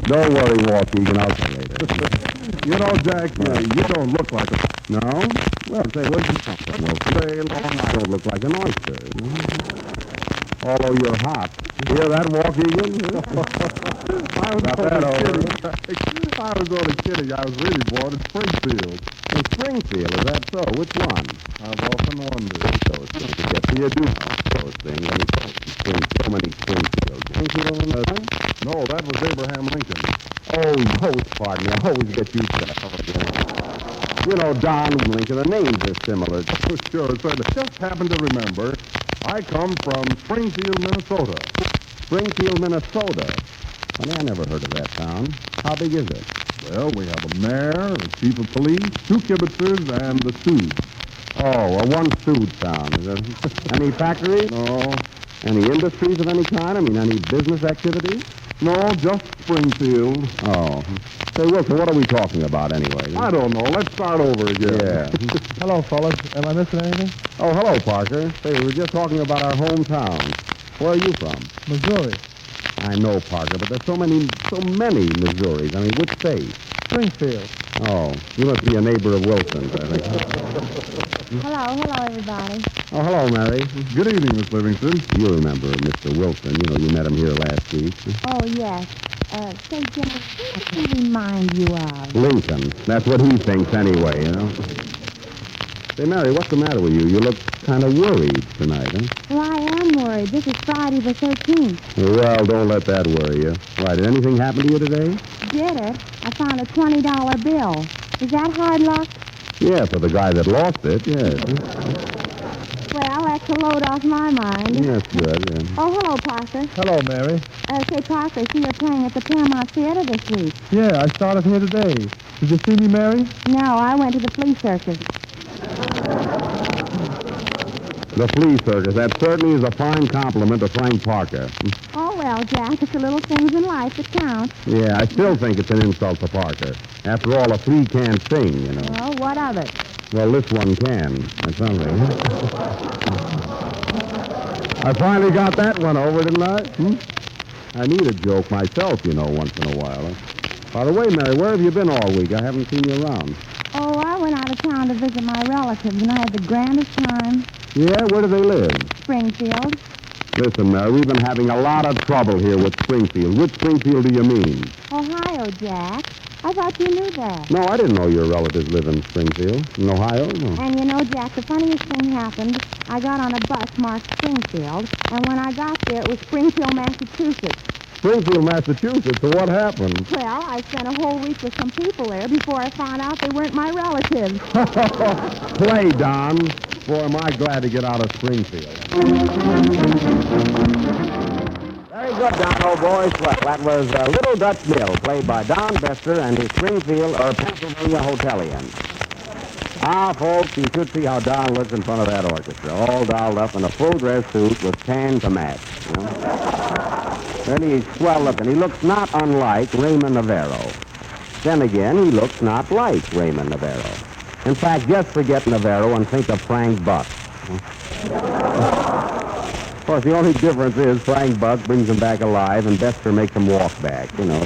Don't worry, Waukegan. I'll see you later. You know, Jack, you don't look like a... No? Well, say, where'd you come from? Well, say, you don't look like an oyster. Although you're hot. Hear that, Waukegan? I was only kidding. I was only kidding. I was really born in Springfield. In Springfield, is that so? Which one? I've often wondered. Those things to get to you do those things. Let me tell you. So many Springfields. Springfield, No, that was Abraham Lincoln. Oh, pardon me. I always get used to that. You know, Don Lincoln, the names are similar. Oh, sure. So I just happened to remember I come from Springfield, Minnesota. Springfield, Minnesota. Funny, I never heard of that town. How big is it? Well, we have a mayor, a chief of police, 2 kibitzers, and the Sioux. Oh, a one-suit town. Is there any factories? No, Any industries of any kind? I mean, any business activities? no, just Springfield. Oh. Say, Wilson, what are we talking about anyway? I don't know. Let's start over again. Yeah. Hello, fellas. Am I missing anything? Oh, hello, Parker. Say, we were just talking about our hometown. Where are you from? Missouri. I know, Parker, but there's so many Missouris. I mean, which state? Springfield. Oh, you must be a neighbor of Wilson's, I think. Hello, everybody. Oh, hello, Mary. Good evening, Miss Livingston. You remember Mr. Wilson. You know, you met him here last week. Oh, yes. Say, Jimmy, who does he remind you of? Lincoln. That's what he thinks anyway, you know. Say, Mary, what's the matter with you? You look kind of worried tonight, huh? Well, I am worried. This is Friday the 13th. Well, don't let that worry you. Why, did anything happen to you today? Did it? I found a $20 bill. Is that hard luck? Yeah, for the guy that lost it, yes. Well, that's a load off my mind. That's good, yeah. Oh, hello, Parker. Hello, Mary. Say, Parker, I see you're playing at the Paramount Theater this week. Yeah, I started here today. Did you see me, Mary? No, I went to the flea circus. The flea circus. That certainly is a fine compliment to Frank Parker. Oh, well, Jack, it's the little things in life that count. Yeah, I still think it's an insult to Parker. After all, a flea can't sing, you know. Well, what of it? Well, this one can. That's something. I finally got that one over, didn't I? I need a joke myself, you know, once in a while. By the way, Mary, where have you been all week? I haven't seen you around. Oh, I went out of town to visit my relatives, and I had the grandest time. Yeah? Where do they live? Springfield. Listen, Mary, we've been having a lot of trouble here with Springfield. Which Springfield do you mean? Ohio, Jack. I thought you knew that. No, I didn't know your relatives live in Springfield. In Ohio? No. And you know, Jack, the funniest thing happened. I got on a bus marked Springfield, and when I got there, it was Springfield, Massachusetts. Springfield, Massachusetts. So what happened? Well, I spent a whole week with some people there before I found out they weren't my relatives. Play, Don. Boy, am I glad to get out of Springfield. Very good, Don, old boy. Swell. That was Little Dutch Mill, played by Don Bestor and his Springfield or Pennsylvania Hotelians. Ah, folks, you should see how Don looks in front of that orchestra, all dolled up in a full dress suit with tan to match. You know? Really, he's swell looking. He looks not unlike Raymond Navarro. Then again, he looks not like Raymond Navarro. In fact, just forget Navarro and think of Frank Buck. Of course, the only difference is Frank Buck brings him back alive and Bestor makes him walk back, you know.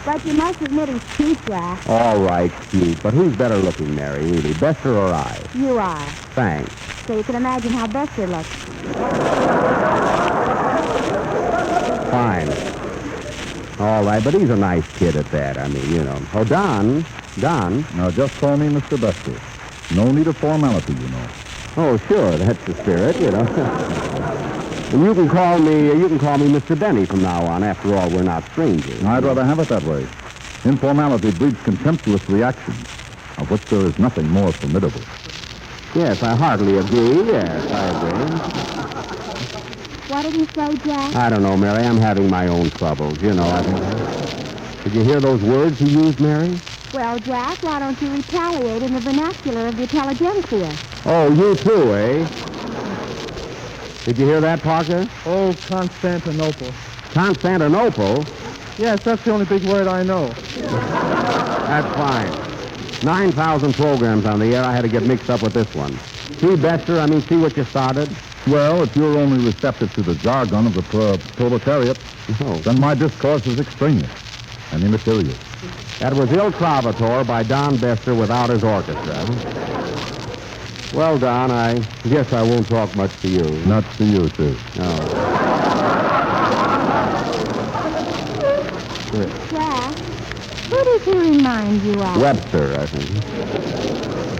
But you must admit he's cute, Jack. All right, cute. But who's better looking, Mary, really, Bestor or I? You are. Thanks. So you can imagine how Bestor looks. Fine. All right, but he's a nice kid at that, I mean, you know. Oh, Don. Now, just call me Mr. Bestor. No need of formality, you know. Oh, sure, that's the spirit, you know. And you can call me Mr. Benny from now on. After all, we're not strangers. I'd rather have it that way. Informality breeds contemptuous reactions, of which there is nothing more formidable. Yes, I heartily agree. Yes, I agree. What did he say, Jack? I don't know, Mary. I'm having my own troubles, you know. Did you hear those words he used, Mary? Well, Jack, why don't you retaliate in the vernacular of the intelligentsia? Oh, you too, eh? Did you hear that, Parker? Oh, Constantinople. Constantinople? Yes, that's the only big word I know. That's fine. 9,000 programs on the air. I had to get mixed up with this one. See, Bestor, see what you started? Well, if you're only receptive to the jargon of the proletariat, then my discourse is extraneous and immaterial. That was Il Trovatore by Don Bestor without his orchestra. Well, Don, I guess I won't talk much to you. Not to you, too. No. Jack, who does he remind you of? Webster, I think.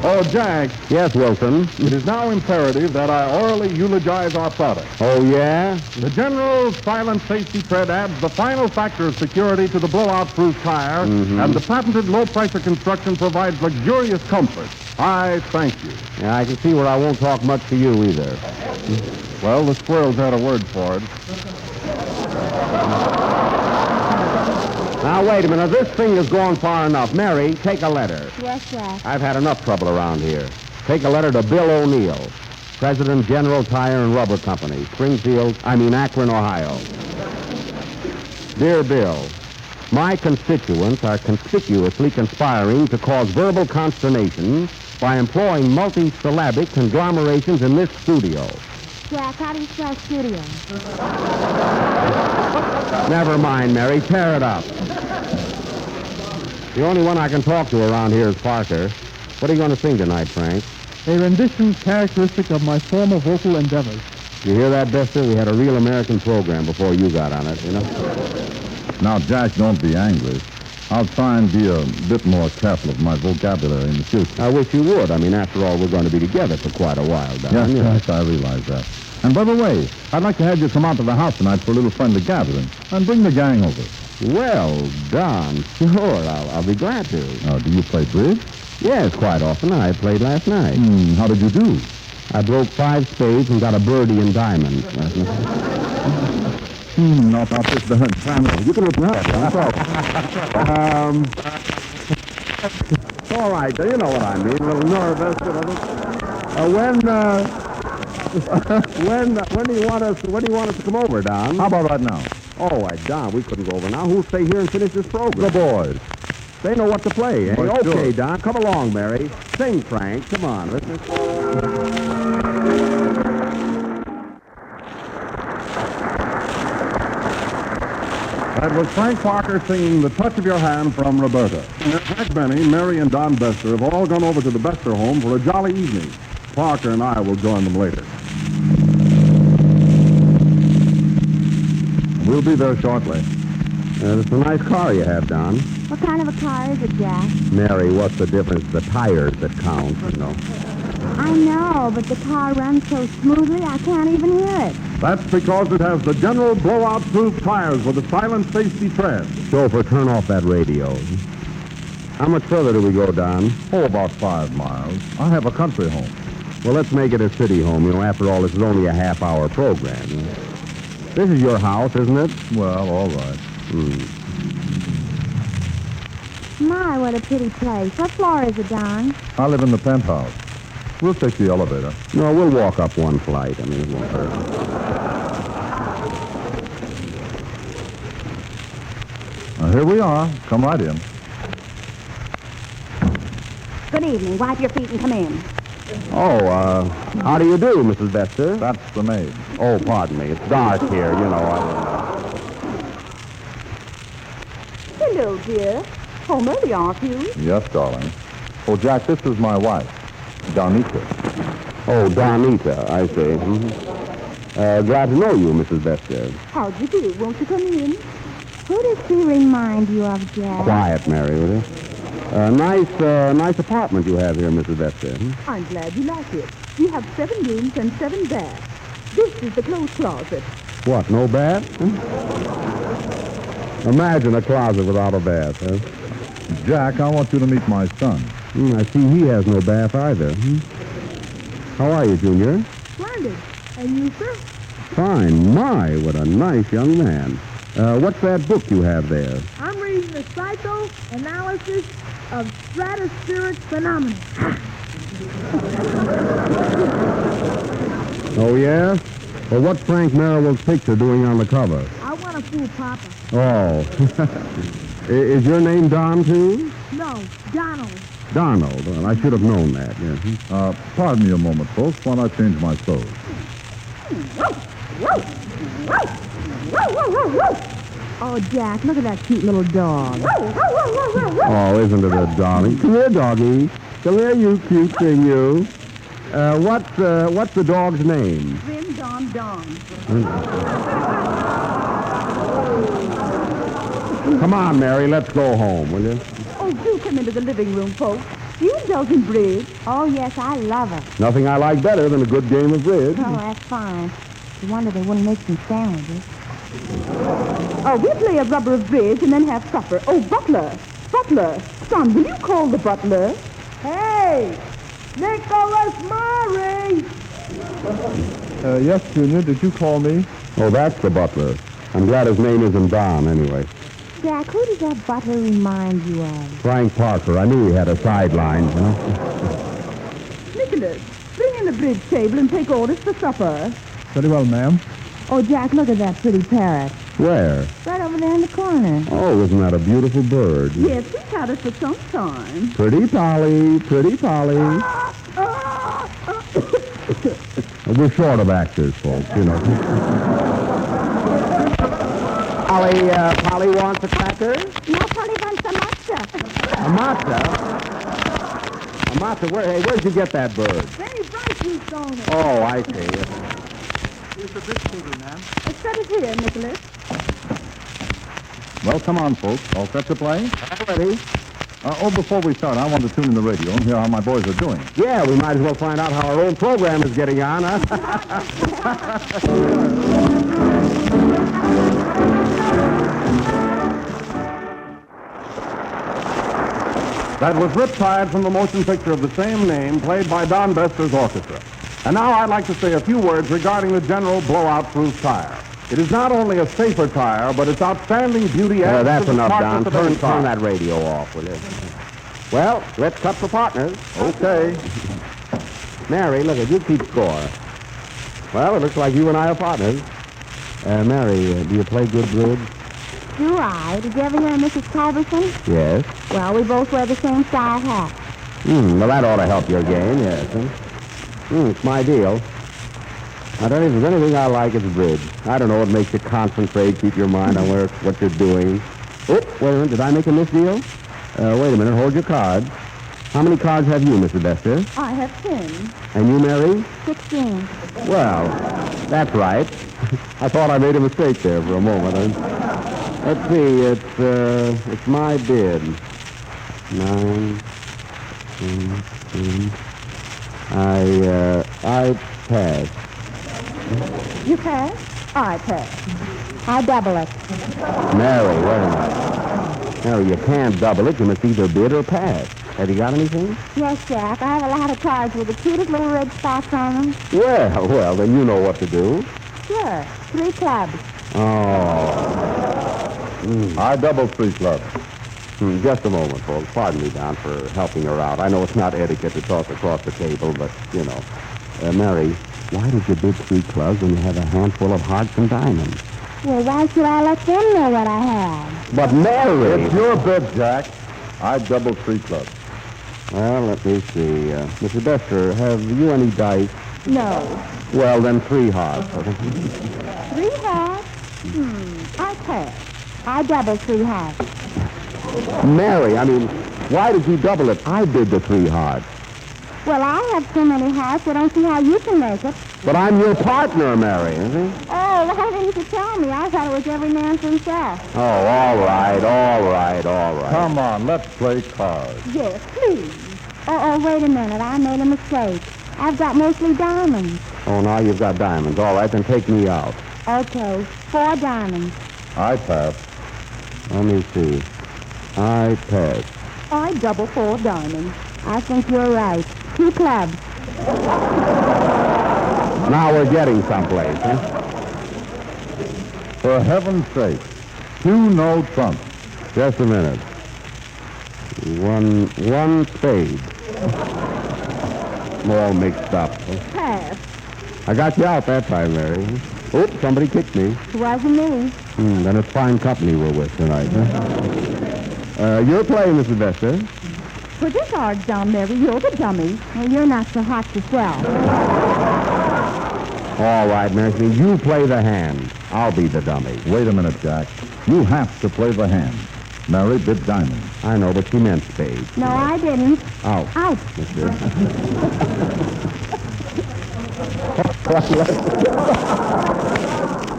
Oh, Jack, Yes, Wilson. it is now imperative that I orally eulogize our product. Oh, yeah? The General Silent Safety Tread adds the final factor of security to the blowout-proof tire, and the patented low-pressure construction provides luxurious comfort. I thank you. Yeah, I can see where I won't talk much to you either. Well, the squirrels had a word for it. Now, wait a minute. This thing has gone far enough. Mary, take a letter. Yes, Jack. I've had enough trouble around here. Take a letter to Bill O'Neill, President, General Tire and Rubber Company, Akron, Ohio. Dear Bill, my constituents are conspicuously conspiring to cause verbal consternation by employing multi-syllabic conglomerations in this studio. Jack, how do you spell studio? Never mind, Mary. Tear it up. The only one I can talk to around here is Parker. What are you going to sing tonight, Frank? A rendition characteristic of my former vocal endeavors. You hear that, Bestor? We had a real American program before you got on it, you know? Now, Jack, don't be angry. I'll try and be a bit more careful of my vocabulary in the future. I wish you would. I mean, after all, we're going to be together for quite a while, Don. Yes, you know. Jack, I realize that. And by the way, I'd like to have you come out to the house tonight for a little friendly gathering and bring the gang over. Well, Don, sure, I'll be glad to. Do you play bridge? Yes, quite often. I played last night. How did you do? I broke 5 spades and got a birdie in diamonds. Not this family. You can look now. All right, you know what I mean. A little nervous, you know. When do you want us to come over, Don? How about right now? Oh, Don, we couldn't go over now. Who'll stay here and finish this program? The boys. They know what to play, eh? Well, Okay, sure. Don, come along, Mary. Sing, Frank. Come on, listen. That was Frank Parker singing The Touch of Your Hand from Roberta. Jack Benny, Mary, and Don Bestor have all gone over to the Bestor home for a jolly evening. Parker and I will join them later. We'll be there shortly. It's a nice car you have, Don. What kind of a car is it, Jack? Mary, what's the difference? The tires that count, you know. I know, but the car runs so smoothly I can't even hear it. That's because it has the General blowout-proof tires with a silent safety tread. Chauffeur, turn off that radio. How much further do we go, Don? Oh, about 5 miles. I have a country home. Well, let's make it a city home. You know, after all, this is only a half-hour program. This is your house, isn't it? Well, all right. My, what a pretty place. What floor is it, Don? I live in the penthouse. We'll take the elevator. No, we'll walk up one flight. I mean, it won't hurt. Here we are. Come right in. Good evening. Wipe your feet and come in. Oh, how do you do, Mrs. Bestor? That's the maid. Oh, pardon me. It's dark here, you know. Hello, dear. Home early, aren't you? Yes, darling. Oh, Jack, this is my wife, Donita. Oh, Donita, I see. Glad to know you, Mrs. Bestor. How'd you do? Won't you come in? Who does she remind you of, Jack? Quiet, Mary, will you? Nice apartment you have here, Mrs. Bestor. I'm glad you like it. We have 7 rooms and 7 baths. This is the clothes closet. What, no bath? Imagine a closet without a bath, huh? Jack, I want you to meet my son. I see he has no bath either. How are you, Junior? Splendid. And you, sir? Fine. My, what a nice young man. What's that book you have there? I'm reading the psychoanalysis of stratospheric phenomena. Oh, yeah? Well, what's Frank Merrill's picture doing on the cover? I want to fool Papa. Oh. Is your name Don, too? No, Donald. Donald. Well, I should have known that, yes. Pardon me a moment, folks, while I change my clothes. Oh, Jack, look at that cute little dog. Oh, isn't it a darling? Come here, doggy. Come here, you cute thing, you. What's the dog's name? Rim Don Don. Come on, Mary, let's go home, will you? Oh, do come into the living room, folks. You indulge in bridge. Oh, yes, I love it. Nothing I like better than a good game of bridge. Oh, that's fine. I wonder they wouldn't make some sandwiches. Oh, we play a rubber of bridge and then have supper. Oh, butler. Butler. Son, will you call the butler? Hey! Nicholas Murray! Yes, Junior, did you call me? Oh, that's the butler. I'm glad his name isn't Don, anyway. Jack, who does that butler remind you of? Frank Parker. I knew he had a sideline, you know. Nicholas, bring in the bridge table and take orders for supper. Very well, ma'am. Oh, Jack, look at that pretty parrot. Where? Right over there in the corner. Oh, isn't that a beautiful bird? Yes, we've had it for some time. Pretty Polly, pretty Polly. We're short of actors, folks, you know. Polly wants a cracker? No, Polly wants a matcha. A matzo? A matzo? Where'd you get that bird? Very bright juice on it. Oh, I see. Here's the bridge table, ma'am. Set it here, Nicholas. Well, come on, folks. All set to play? Ready? Before we start, I want to tune in the radio and hear how my boys are doing. Yeah, we might as well find out how our own program is getting on, huh? That was Riptide from the motion picture of the same name, played by Don Bestor's orchestra. And now I'd like to say a few words regarding the General Blowout-Proof tire. It is not only a safer tire, but its outstanding beauty adds That's to the enough, Don. smartness of any Turn tire. that radio off, will you? Well, let's cut for partners. Okay. Mary, look, you keep score. Well, it looks like you and I are partners. Mary, do you play good bridge? Do I? Did you ever hear of Mrs. Culberson? Yes. Well, we both wear the same style hat. Well, that ought to help your game, yes. It's my deal. I don't know if there's anything I like, it's bridge. I don't know, it makes you concentrate, keep your mind on what you're doing. Oh, wait a minute, did I make a misdeal? Wait a minute, hold your cards. How many cards have you, Mr. Bestor? I have 10. And you, Mary? 16. Well, that's right. I thought I made a mistake there for a moment. Let's see, it's my bid. 9, 10, 10. I pass. You pass? I pass. I double it. Mary, wait a minute. Mary, you can't double it. You must either bid or pass. Have you got anything? Yes, Jack. I have a lot of cards with the cutest little red spots on them. Well, then you know what to do. Sure. 3 clubs. Oh. I double 3 clubs. Just a moment, folks. Pardon me, Don, for helping her out. I know it's not etiquette to talk across the table, but, you know. Mary, why did you bid 3 clubs when you have a handful of hearts and diamonds? Well, why should I let them know what I have? But, Mary! It's your bid, Jack. I double 3 clubs. Well, let me see. Mr. Bestor, have you any dice? No. Well, then 3 hearts. 3 hearts? I pass. I double 3 hearts. Mary, I mean, why did you double it? I bid the 3 hearts. Well, I have so many hearts, I don't see how you can make it. But I'm your partner, Mary, isn't he? Oh, why didn't you tell me? I thought it was every man for himself. Oh, all right. Come on, let's play cards. Yes, please. Oh, wait a minute. I made a mistake. I've got mostly diamonds. Oh, now you've got diamonds. All right, then take me out. Okay, 4 diamonds. I pass. Let me see. I pass. I double 4 diamonds. I think you're right. 2 clubs. Now we're getting someplace, huh? For heaven's sake, 2 no trumps. Just a minute. One spade. I'm all mixed up. Pass. I got you out that time, Mary. Oops, somebody kicked me. It wasn't me. Then it's fine company we're with tonight, huh? You're playing, Mrs. Bestor. Put your cards down, Mary. You're the dummy. Well, you're not so hot yourself. All right, Mary, you play the hand. I'll be the dummy. Wait a minute, Jack. You have to play the hand. Mary bid diamond. I know, but she meant spades. No, I didn't. Out. Out. Mister.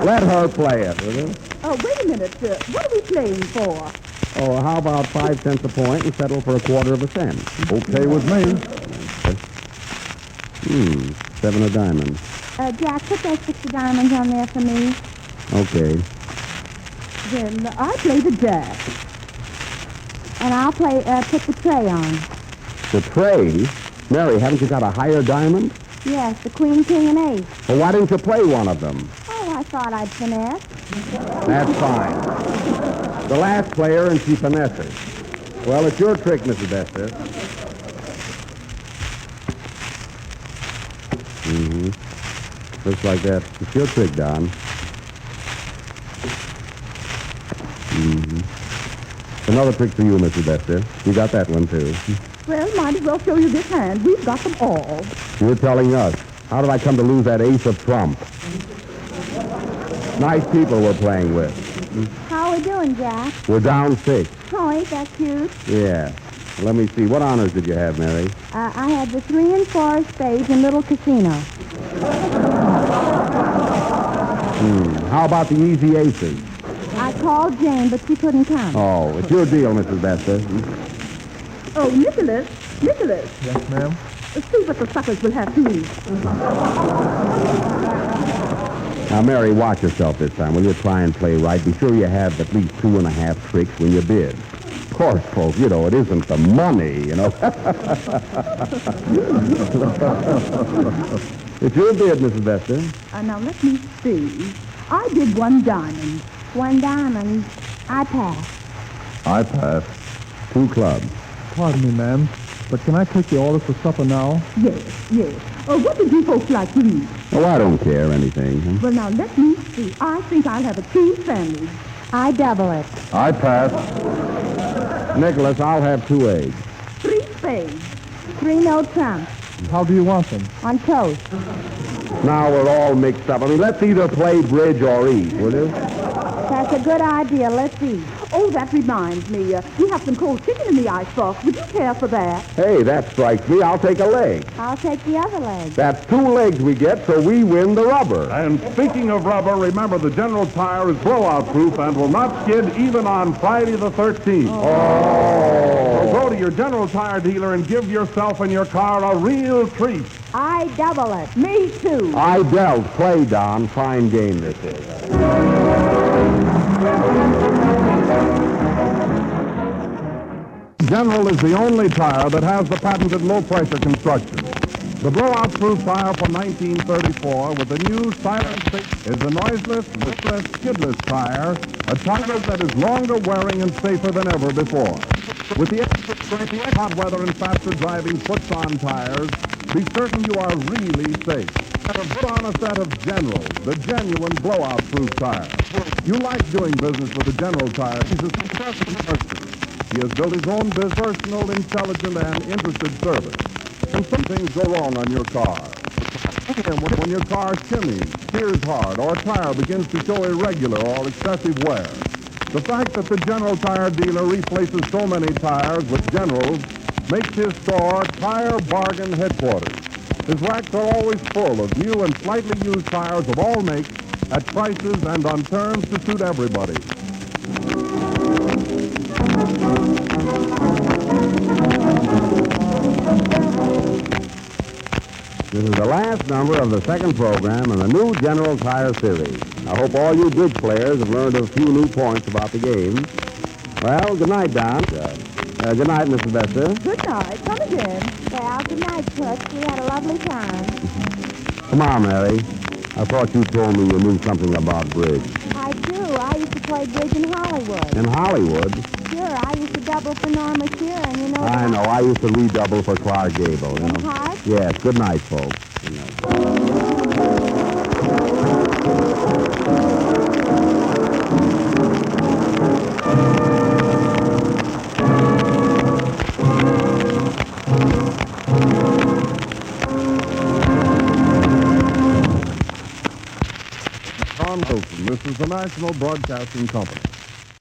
Let her play it, will you? Oh, wait a minute. What are we playing for? Oh, how about 5 cents a point and settle for a quarter of a cent? Okay with me. 7 a diamond. Jack, put those 60 diamonds on there for me. Okay. Then I play the jack. And I'll put the tray on. The tray? Mary, haven't you got a higher diamond? Yes, the queen, king, and ace. Well, why didn't you play one of them? Oh, I thought I'd finesse. That's fine. The last player, and she finesses. Well, it's your trick, Mrs. Bestor. Looks like that. It's your trick, Don. Another trick for you, Mrs. Bestor. You got that one, too. Well, might as well show you this hand. We've got them all. You're telling us. How did I come to lose that ace of trump? Nice people we're playing with. How are we doing, Jack? We're down 6. Oh, ain't that cute? Yeah. Let me see. What honors did you have, Mary? I had the 3 and 4 spades in Little Casino. How about the easy aces? I called Jane, but she couldn't come. Oh, it's your deal, Mrs. Bestor. Oh, Nicholas. Yes, ma'am. See what the suckers will have to eat. Now, Mary, watch yourself this time. Will you try and play right? Be sure you have at least 2.5 tricks when you bid. Of course, folks, you know, it isn't the money, you know. It's your bid, Mrs. Bestor. Now, let me see. I did 1 diamond. 1 diamond. I passed. I pass. 2 clubs. Pardon me, ma'am, but can I take the order for supper now? Yes. What did you folks like to eat? Oh, I don't care anything. Well, now, let me see. I think I'll have a cheese sandwich. I double it. I pass. Nicholas, I'll have 2 eggs. 3 spades. 3 no trumps. How do you want them? On toast. Now we're all mixed up. I mean, let's either play bridge or eat, will you? That's a good idea. Let's eat. Oh, that reminds me. We have some cold chicken in the icebox. Would you care for that? Hey, that strikes me. I'll take a leg. I'll take the other leg. That's 2 legs we get, so we win the rubber. And speaking of rubber, remember the General Tire is blowout-proof and will not skid even on Friday the 13th. So go to your General Tire dealer and give yourself and your car a real treat. I double it. Me too. I dealt. Play, Don. Fine game this is. General is the only tire that has the patented low-pressure construction. The blowout-proof tire from 1934 with the new silent stick is a noiseless, liftless, skidless tire, a tire that is longer wearing and safer than ever before. With the extra strength, hot weather, and faster driving puts-on tires, be certain you are really safe. Put on a set of General, the genuine blowout-proof tire. You like doing business with the General Tire. He's a successful person. He has built his own business, personal, intelligent, and interested service. And some things go wrong on your car. When your car shimmies, steers hard, or a tire begins to show irregular or excessive wear. The fact that the General Tire dealer replaces so many tires with Generals makes his store Tire Bargain Headquarters. His racks are always full of new and slightly used tires of all makes at prices and on terms to suit everybody. This is the last number of the second program in the new General Tire series. I hope all you bridge players have learned a few new points about the game. Well, good night, Don. Good night, Mrs. Bestor. Good night. Come again. Well, good night, Toots. We had a lovely time. Come on, Mary. I thought you told me you knew something about bridge. I do. I used to play bridge in Hollywood. In Hollywood? Sure, I used to double for Norma Shearer, and you know... I know. I used to redouble for Clark Gable, you And know. Hart? Yes, good night, folks. Good night. the National Broadcasting Company.